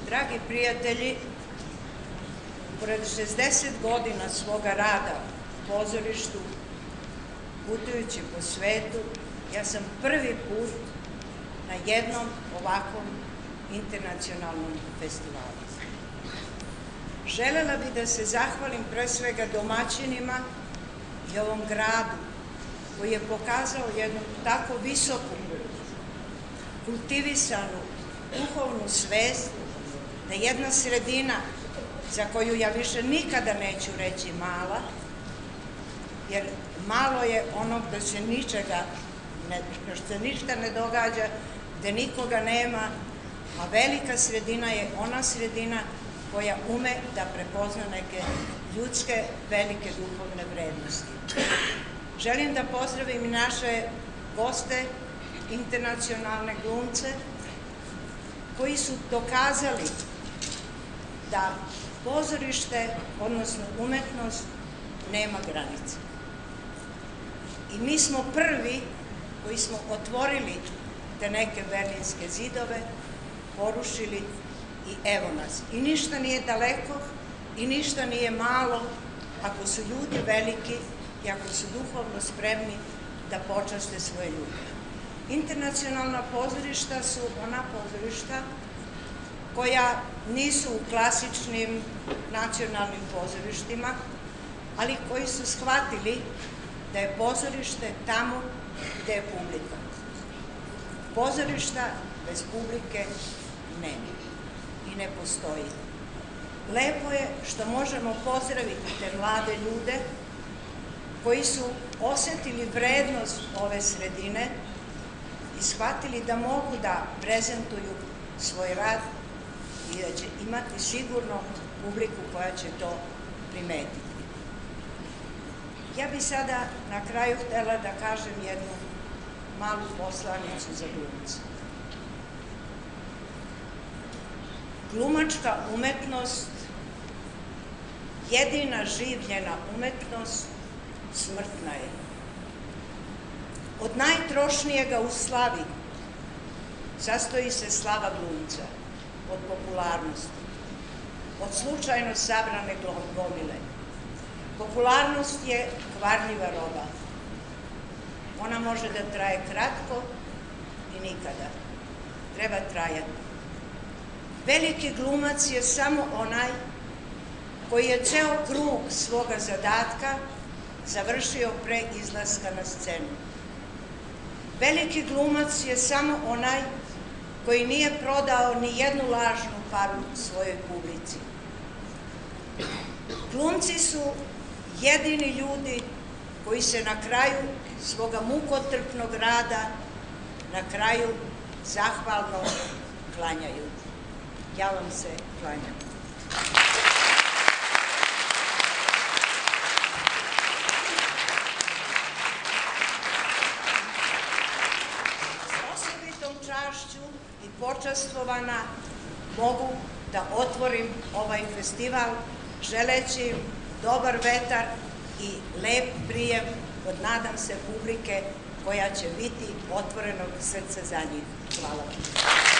Dragi prijatelji, pored 60 godina svoga rada u pozorištu, putujući po svetu, ja sam prvi put na jednom ovakvom internacionalnom festivalu. Želela bih da se zahvalim pre svega domaćinima i ovom gradu koji je pokazao jednu tako visoku, kultivisanu, duhovnu svest da jedna sredina za koju ja više nikada neću reći mala, jer malo je ono da se ništa ne događa, gde nikoga nema, a velika sredina je ona sredina koja ume da prepozna neke ljudske velike duhovne vrednosti. Želim da pozdravim i naše goste, internacionalne glumce, koji su dokazali da pozorište, odnosno umetnost, nema granice. I mi smo prvi koji smo otvorili te neke berlinske zidove, porušili i evo nas. I ništa nije daleko i ništa nije malo ako su ljudi veliki i ako su duhovno spremni da počaste svoje ljude. Internacionalna pozorišta su ona pozorišta koja nisu u klasičnim nacionalnim pozorištima, ali koji su shvatili da je pozorište tamo gde je publika. Pozorišta bez publike nema i ne postoji. Lepo je što možemo pozdraviti te mlade ljude koji su osetili vrednost ove sredine i shvatili da mogu da prezentuju svoj rad i da će imati sigurno publiku koja će to primetiti. Ja bih sada na kraju htela da kažem jednu malu poslanicu za glumce. Glumačka umetnost, jedina življena umetnost, smrtna je. Od najtrošnijega u slavi sastoji se slava glumca, od popularnosti, od slučajno sabrane gomile. Popularnost je kvarljiva roba. Ona može da traje kratko i nikada. Treba trajati. Veliki glumac je samo onaj koji je ceo krug svoga zadatka završio pre izlaska na scenu. Veliki glumac je samo onaj koji nije prodao ni jednu lažnu paru svojoj publici. Glumci su jedini ljudi koji se na kraju svoga mukotrpnog rada na kraju zahvalno klanjaju. Ja vam se klanjam. S osobitom čašću i počastvovana mogu da otvorim ovaj festival želeći im dobar vetar i lep prijem od, nadam se, publike koja će biti otvorenog srca za njih. Hvala vam.